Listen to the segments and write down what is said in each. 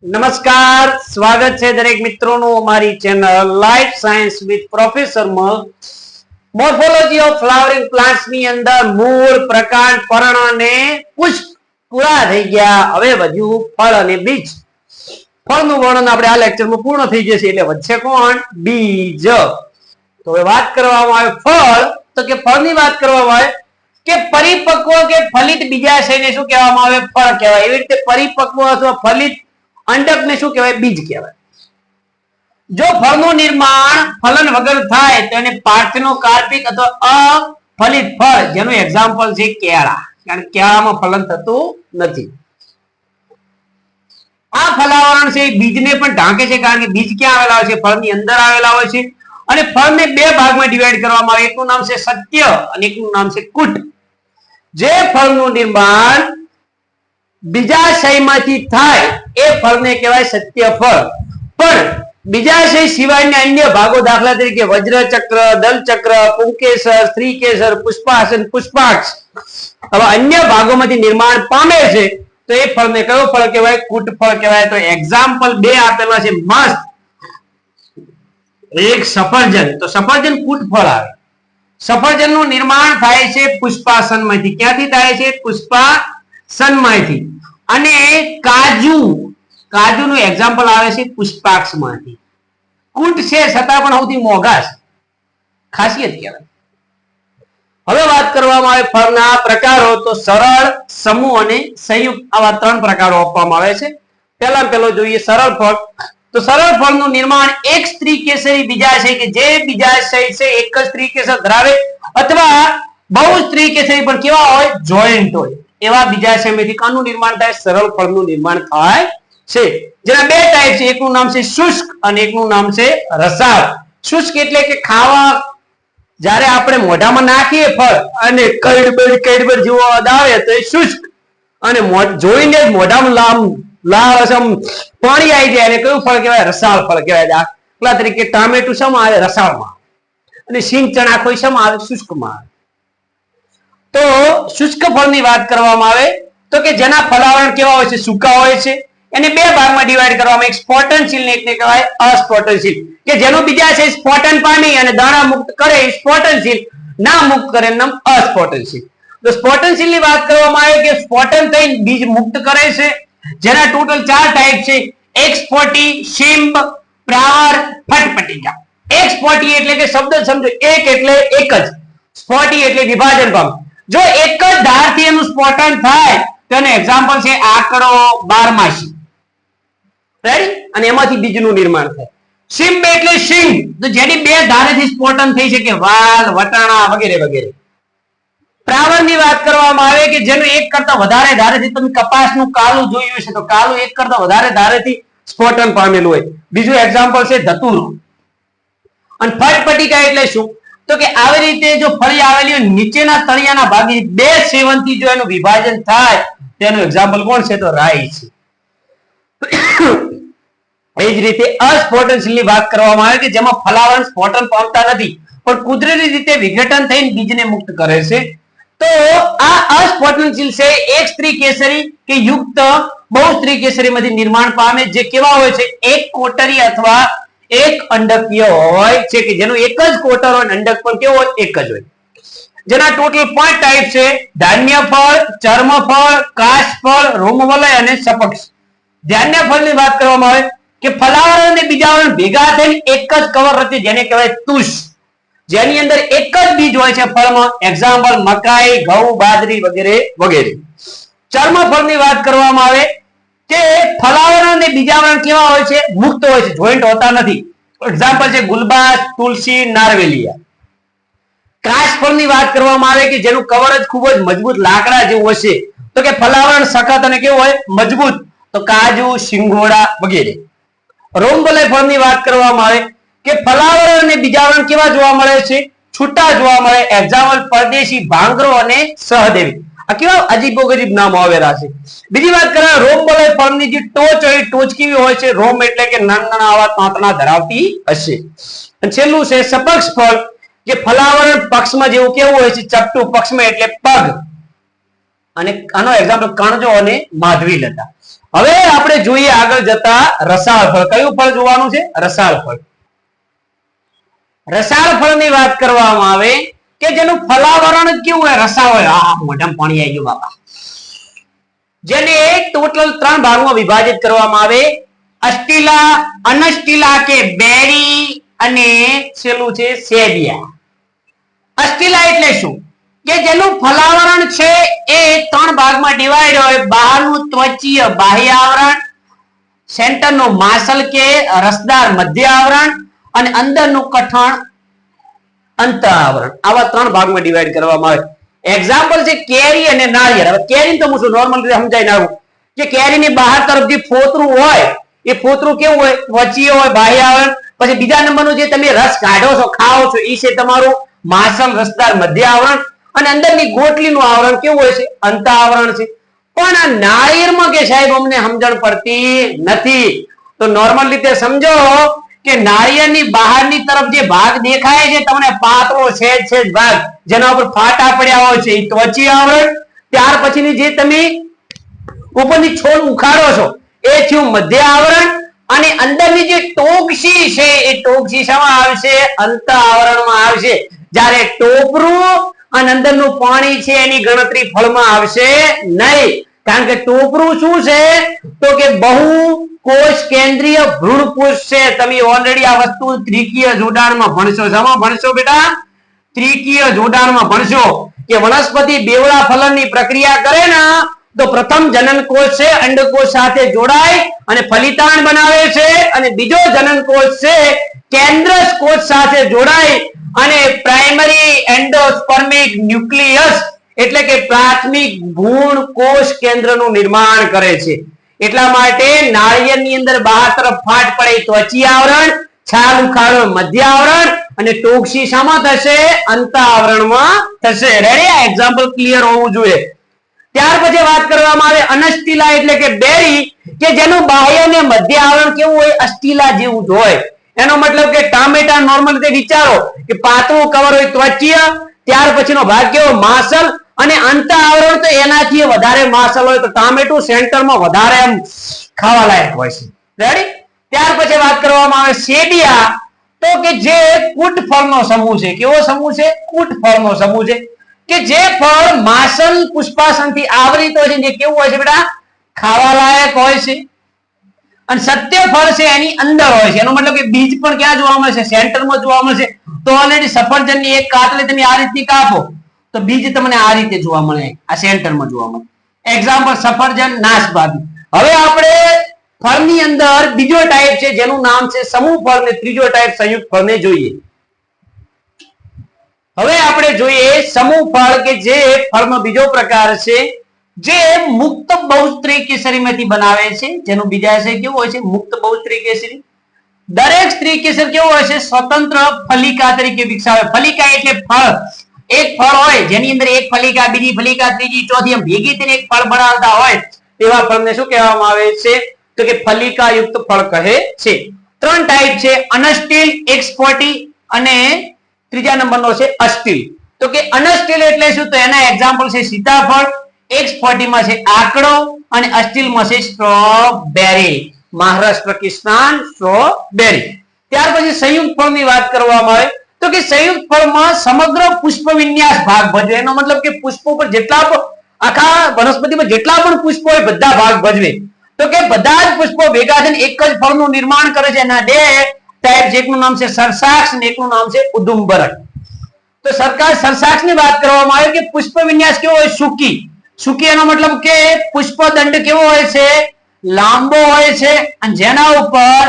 નમસ્કાર, સ્વાગત છે દરેક મિત્રોનું અમારી channel life science with professor માં. મોર્ફોલોજી ઓફ ફ્લાવરિંગ પ્લાન્ટ્સ ની અંદર મૂળ, પ્રકાંડ, પર્ણ અને પુષ્પ પૂરા થઈ ગયા. હવે વધ્યું ફળ અને બીજ. ફળનું વર્ણન આપણે આ લેક્ચરમાં પૂર્ણ થઈ જશે, એટલે વધશે કોણ? બીજ. તો હવે વાત કરવામાં આવે ફળ, તો કે ફળની વાત કરવામાં આવે કે પરિપક્વ કે ફલિત બીજાશયને શું કહેવામાં આવે? ફળ કહેવાય. એવી રીતે પરિપક્વ અથવા ફલિત અંડક ને શું કહેવાય? બીજ કહેવાય. જો ફળનું નિર્માણ ફલન વગર થાય તો એને પાર્થેનોકાર્પિક અથવા અફલિત ફળ, જેનું એક્ઝામ્પલ છે કેળા. કારણ કે કેળામાં ફલન થતું નથી. આ ફલાવરણ છે બીજને પણ ઢાંકે છે, કારણ કે બીજ ક્યાં આવેલા હોય છે? ફળની અંદર આવેલા હોય છે. અને ફળને બે ભાગમાં ડિવાઈડ કરવામાં આવે. એકનું નામ છે સત્ય અને એકનું નામ છે કુટ. જે ફળનું નિર્માણ બીજાશયમાંથી થાય એ ફળને કહેવાય સત્ય ફળ. પણ બીજાશય સિવાયના અન્ય ભાગો, દાખલા તરીકે વજ્રચક્ર, દલચક્ર, પુંકેસર, સ્ત્રીકેસર, પુષ્પાસન, પુષ્પાક્ષ, આવા અન્ય ભાગોમાંથી નિર્માણ પામે છે, તો એ ફળને કયો ફળ કહેવાય? કુટ ફળ કહેવાય. તો એક્ઝામ્પલ બે આપેલા છે મસ્ત. એક સફરજન, તો સફરજન કુટ ફળ આવે. સફરજનનું નિર્માણ થાય છે પુષ્પાસનમાંથી. ક્યાંથી થાય છે? પુષ્પાસનમાંથી. અને કાજુ, કાજુનું એક્ઝામ્પલ આવે છે પુષ્પાક્ષમાંથી. કુટ છે છતાં પણ સૌથી મોંઘા છે, ખાસિયત કહેવાય. હવે વાત કરવામાં આવે ફળના પ્રકારો, તો સરળ, સમૂહ અને સંયુક્ત, આવા ત્રણ પ્રકારો આપવામાં આવે છે. પહેલો જોઈએ સરળ ફળ. તો સરળ ફળનું નિર્માણ એક સ્ત્રી કેસરી બીજાશય, કે જે બીજાશય છે એક જ સ્ત્રી કેસર ધરાવે, અથવા બહુ સ્ત્રી કેસરી પણ કેવા હોય? જોઈન્ટ હોય. એવા બીજાશયમાંથી કાનું નિર્માણ થાય? સરળ ફળનું નિર્માણ થાય છે. જેના બે ટાઈપ છે. એકનું નામ છે શુષ્ક અને એકનું નામ છે રસાળ. શુષ્ક એટલે કે ખાવા, જ્યારે આપણે મોઢામાં નાખીએ ફળ અને કડબડ જેવો અવાજ આવે તો એ શુષ્ક. અને જોઈને જ મોઢામાં પાણી આવી જાય અને કયું ફળ કહેવાય? રસાળ ફળ કહેવાય. દાખલા તરીકે ટામેટું શેમાં આવે? રસાળમાં. અને સિંગ ચણા કોઈ શેમાં આવે? શુષ્કમાં આવે. તો શુષ્ક ફળની વાત કરવામાં આવે તો કે જેના ફલાવરણ કેવા હોય છે? સૂકા હોય છે. એને બે ભાગમાં ડિવાઈડ કરવામાં, એક સ્પોટનશીલ ને એકને કહેવાય અસ્પોટનશીલ. કે જેનો બીજાશય સ્પોટન પામી અને દાણા મુક્ત કરે એ સ્પોટનશીલ, ના મુક્ત કરે નામ અસ્પોટનશીલ. તો સ્પોટનશીલ ની વાત કરવામાં આવે કે સ્પોટન થઈને બીજ મુક્ત કરે છે. જેના ટોટલ 4 ટાઈપ છે. એક્સપોટી, શિંબ, પ્રાવર, ફટપટિકા. એક્સપોટી એટલે કે શબ્દ સમજો, એક એટલે એક જ, સ્પોટી એટલે વિભાજન પામે. જો એક જ ધારથી એનું સ્પોટન થાય તો એનું એક્ઝામ્પલ છે આકડો, બારમાસી. રેડી? અને એમાંથી બીજનું નિર્માણ થાય. શિંબ એટલે શિંગ, તો જેની બે ધારેથી સ્પોટન થઈ શકે, વાલ, વટાણા વગેરે વગેરે. પ્રાવરની વાત કરવામાં આવે કે જેનું એક કરતા વધારે ધારેથી, તમે કપાસનું કાળું જોયું છે તો કાળું એક કરતા વધારે ધારેથી સ્પોટન પામેલું હોય. બીજું એક્ઝામ્પલ છે ધતુરો. અને ફટપટિકા એટલે શું? તો કે આવી રીતે જો ફળી આવેલી હોય, નીચેના તળિયાના ભાગની બે સેવનથી જો એનું વિભાજન થાય તેનું એક્ઝામ્પલ કોણ છે? તો રાઈ છે. એ જ રીતે અસ્ફોટનશીલની વાત કરવામાં આવે કે જેમાં ફલાવરણ સ્ફોટન પામતા નથી પણ કુદરતી રીતે વિઘટન થઈને બીજને મુક્ત કરે છે. તો આ અસ્ફોટનશીલ છે એક સ્ત્રી કેસરી કે યુક્ત બહુ સ્ત્રી કેસરીમાંથી નિર્માણ પામે, જે કેવા હોય છે? એક કોટરી અથવા એક અંડકીય હોય છે, કે જેનું એક જ કોટર હોય, અંડક પણ કેવો હોય? એક જ હોય. જેના ટોટલ 5 ટાઈપ છે. ધાન્ય ફળ, ચર્મ ફળ, કાશ ફળ, રોમવલય અને સપક્ષ. ધાન્ય ફળની વાત કરવામાં આવે કે ફલાવરણ અને બીજાવરણ ભેગા થઈને એક જ કવર રચે, જેને કહેવાય તુષ. જેની અંદર એક જ બીજ હોય છે ફળમાં. એક્ઝામ્પલ મકાઈ, ઘઉં, બાજરી વગેરે વગેરે. ચર્મ ફળની વાત કરવામાં આવે કે ફલાવરણ અને બીજાવરણ કેવા હોય છે? મુક્ત હોય છે, જોઈન્ટ હોતા નથી. એક્ઝામ્પલ છે ગુલબાજ, તુલસી, નારવેલિયા. કાશ ફળની વાત કરવામાં આવે કે જેનું કવર જ ખૂબ જ મજબૂત લાકડા જેવું હશે, તો કે ફલાવરણ સખત અને કેવું હોય? મજબૂત. તો કાજુ, સિંગોડા વગેરે. રોમવલય ફળની વાત કરવામાં આવે કે ફલાવરણ અને બીજાવરણ કેવા જોવા મળે છે? છૂટા જોવા મળે. એક્ઝામ્પલ પરદેશી, ભાંગરો અને સહદેવી. આ કેવા અજીબોગરીબ નામો આવેલા છે. બીજી વાત કરીએ રોમવલય ફળની જે ટોચ હોય, ટોચ કેવી હોય છે? રોમ એટલે કે નાના આવા તાંતણા ધરાવતી હશે. અને છેલ્લું છે સપક્ષ ફળ, કે ફલાવરણ પક્ષમાં જેવું કેવું હોય છે? ચપટું. પક્ષમાં એટલે પગ. અને આનો એક્ઝામ્પલ કણજો અને માધવી લતા. હવે આપણે જોઈએ આગળ જતા રસાળ ફળ. કયું ફળ જોવાનું છે? રસાળ ફળ. રસાળ ફળની વાત કરવામાં આવે કે જેનું ફલાવરણ કેવું હોય? રસાળ હોય. મોઢામાં પાણી આવી ગયું બાપા. જેને ટોટલ 3 ભાગમાં વિભાજિત કરવામાં આવે: અસ્ટિલા, અનસ્ટિલા કે બેરી અને છેલ્લું છે સેબિયા. અસ્ટિલા એટલે શું? કે જેનું ફલાવરણ છે એ 3 ભાગમાં ડિવાઈડ હોય: બહારનું ત્વચીય બાહ્ય આવરણ, સેન્ટરનું માસલ કે રસદાર મધ્ય આવરણ અને અંદરનું કઠણ અંત આવરણ. આવા 3 ભાગમાં ડિવાઈડ કરવામાં આવે. એક્ઝામ્પલ છે કેરી અને નાળિયેર. હવે કેરી તો હું શું નોર્મલ રીતે સમજાઈ નાખું કે કેરીની બહાર તરફ જે ફોતરું હોય એ ફોતરું કેવું હોય? ત્વચીય હોય, બાહ્ય આવરણ. પછી બીજા નંબરનું જે તમે રસ કાઢો છો, ખાઓ છો, એ છે તમારું માસલ રસદાર મધ્ય આવરણ અને અંદરની ગોટલીનું આવરણ કેવું હોય છે? અંત આવરણ છે. પણ આ નાળિયેરમાં કે સાહેબ અમને સમજણ પડતી નથી. તો નોર્મલ રીતે સમજો કે નાળિયેરની બહારની તરફ જે ભાગ દેખાય છે તમને પાતળો છેદ ભાગ જેના ઉપર ફાટા પડ્યા હોય છે એ ત્વચીય આવરણ. ત્યાર પછીની જે તમે ઉપરની છોલ ઉખાડો છો એ થયું મધ્ય આવરણ અને અંદરની જે ટોકસી છે એ ટોકસી શામાં આવશે? અંત આવરણમાં આવશે. જ્યારે ટોપરું અને અંદરનું પાણી છે એની ગણતરી ફળમાં આવશે નહીં. કારણ કે ટોપરું શું છે? તો કે બહુ કોષ કેન્દ્રીય ભ્રૂણપુષ્પ છે. તમે ઓલરેડી આ વસ્તુ ત્રિકીય જોડાણમાં ભણશો. શામાં ભણશો બેટા? ત્રિકીય જોડાણમાં ભણશો કે વનસ્પતિ બેવડા ફલનની પ્રક્રિયા કરે ને તો પ્રથમ જનન કોષ છે અંડકોષ સાથે જોડાય અને ફલિતાંડ બનાવે છે અને બીજો જનન કોષ છે કેન્દ્રસ કોષ સાથે જોડાય અને પ્રાઇમરી એન્ડોસ્પર્મિક ન્યુક્લિયસ એટલે કે પ્રાથમિક ભ્રૂણ કોષ કેન્દ્રનું નિર્માણ કરે છે. એટલા માટે નાળિયેરની અંદર બહાર તરફ ફાટ પડે ત્વચીય આવરણ, છાલ ઉખાડો મધ્ય આવરણ અને ટોકસી શામાં થશે? અંત આવરણમાં થશે. રેડી? આ એક્ઝામ્પલ ક્લિયર હોવું જોઈએ. ત્યાર પછી વાત કરવામાં આવે અનસ્ટિલા એટલે કે બેરી કે જેનું બાહ્ય અને મધ્ય આવરણ કેવું હોય? અસ્ટિલા જેવું જ હોય. એનો મતલબ કે ટામેટા નોર્મલ રીતે વિચારો કે પાતળું કવર હોય ત્વચીય, ત્યાર પછીનો ભાગ કેવો? માસલ અને અંત આવરણ તો એનાથી વધારે માસલ હોય તો ટામેટું સેન્ટરમાં વધારે એમ ખાવા લાયક હોય છે. રેડી? ત્યાર પછી વાત કરવામાં આવે સેબિયા તો કે જે કૂટ ફળનો સમૂહ છે. કેવો સમૂહ છે? કૂટ ફળનો સમૂહ છે કે જે ફળ માસલ પુષ્પાસનથી આવરિત હોય છે. જે કેવું હોય છે બેટા? ખાવા લાયક હોય છે. અને સત્ય ફળ છે એની અંદર હોય છે. એનો મતલબ કે બીજ પણ ક્યાં જોવા મળશે? સેન્ટરમાં જોવા મળશે. તો ઓલરેડી સફરજનની એક કાતળી તમે આ રીતની કાપો તો બીજ તમને આ રીતે જોવા મળે, આ સેન્ટરમાં જોવા મળે. એક્ઝામ્પલ સફરજન, નાશપાતી. હવે આપણે ફળની અંદર બીજો ટાઈપ છે જેનું નામ છે સમૂહ ફળ ને ત્રીજો ટાઈપ સંયુક્ત ફળને જોઈએ. હવે આપણે જોઈએ સમૂહ ફળ કે જે ફળનો બીજો પ્રકાર છે જે મુક્ત બહુસ્ત્રી કેસરીમાંથી બનાવે છે. જેનું બીજા છે કેવું હોય છે? મુક્ત બહુસ્ત્રી કેસરી. દરેક સ્ત્રી કેસર કેવું હોય છે? સ્વતંત્ર ફલિકા તરીકે વિકસાવે. ફલિકા એટલે ફળ. એક ફળ હોય જેની અંદર એક ફલિકા, બીજી ફલિકા, ત્રીજી, ચોથી એમ ભેગી થઈને એક ફળ બનાવતા હોય તેવા ફળને શું કહેવામાં આવે છે? તો કે ફલિકા યુક્ત ફળ કહે છે. 3 ટાઈપ છે: અનસ્ટિલ, એક્સપોર્ટી અને ત્રીજા નંબરનો છે અસ્ટિલ. તો કે અનસ્ટિલ એટલે શું? તો એના એક્ઝામ્પલ છે સીતાફળ, X40 માં છે આકડો અને અસ્ટિલમાં છે સ્ટ્રોબેરી. મહારાષ્ટ્ર કિસાન સ્ટ્રોબેરી. ત્યાર પછી સંયુક્ત ફળની વાત કરવામાં આવે તો કે સંયુક્ત ફળમાં સમગ્ર પુષ્પ વિન્યાસ ભાગ ભજવે. એનો મતલબ કે પુષ્પો પર જેટલા આખા વનસ્પતિમાં જેટલા પણ પુષ્પો હોય બધા ભાગ ભજવે. તો કે બધા જ પુષ્પો ભેગા થઈને એક જ ફળનું નિર્માણ કરે છે. એના 2 ટાઈપ છે. એકનું નામ છે સરસાક્ષ અને એકનું નામ છે ઉદુંબરક. તો સરસાક્ષની વાત કરવામાં આવે કે પુષ્પ વિન્યાસ કેવો હોય? સૂકી. સૂકી એનો મતલબ કે પુષ્પ દંડ કેવો હોય છે? લાંબો હોય છે અને જેના ઉપર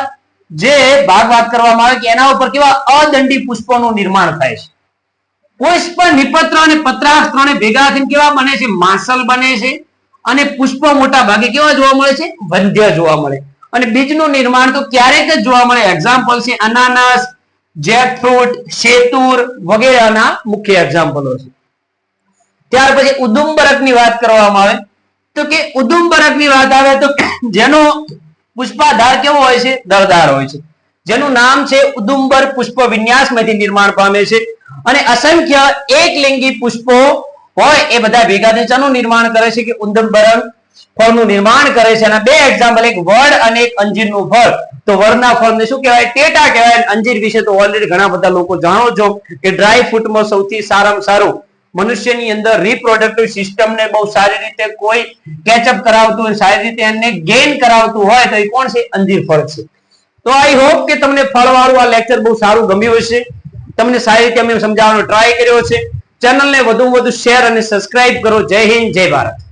જે ભાગ વાત કરવામાં આવે કે એના ઉપર કેવા અદંડી પુષ્પોનું નિર્માણ થાય છે. પુષ્પ, નિપત્ર અને પત્રાક્ષ ત્રણે ભેગા થઈને કેવા બને છે? માસલ બને છે અને પુષ્પ મોટા ભાગે કેવા જોવા મળે છે? વંધ્ય જોવા મળે. અને બીજનું નિર્માણ તો ક્યારેક જ જોવા મળે. એક્ઝામ્પલ છે અનાનસ, જેકફ્રૂટ, શેતુર વગેરેના મુખ્ય એક્ઝામ્પલો છે. ત્યાર પછી ઉદુંબરકની વાત કરવામાં આવે તો કે ઉદુંબરકની વાત આવે તો જેનો પુષ્પાધાર કેવો હોય છે? દળદાર હોય છે. જેનું નામ છે ઉદુંબર પુષ્પ વિન્યાસમાંથી નિર્માણ પામે છે અને અસંખ્ય એકલિંગી પુષ્પો હોય એ બધા ભેગા થઈ શાનું નિર્માણ કરે છે કે ઉંદમબરન ફળનું નિર્માણ કરે છે. અને બે એક્ઝામ્પલ, એક વડ અને એક અંજીરનું ફળ. તો વડના ફળને શું કહેવાય? ટેટા કહેવાય. અંજીર વિશે તો ઓલરેડી ઘણા બધા લોકો જાણો છો કે ડ્રાય ફ્રૂટમાં સૌથી સારામાં સારું મનુષ્યની અંદર રિપ્રોડક્ટિવ સિસ્ટમને બહુ સારી રીતે કોઈ કેચઅપ કરાવતું હોય, સારી રીતે એને ગેઇન કરાવતું હોય તો એ કોણ છે? અંજીર ફળ છે. તો આઈ હોપ કે તમને ફળવાળું આ લેક્ચર બહુ સારું ગમ્યું હશે. તમને સારી રીતે અમે સમજાવવાનો ટ્રાય કર્યો છે. ચેનલને વધુ શેર અને સબસ્ક્રાઇબ કરો. જય હિન્દ, જય ભારત.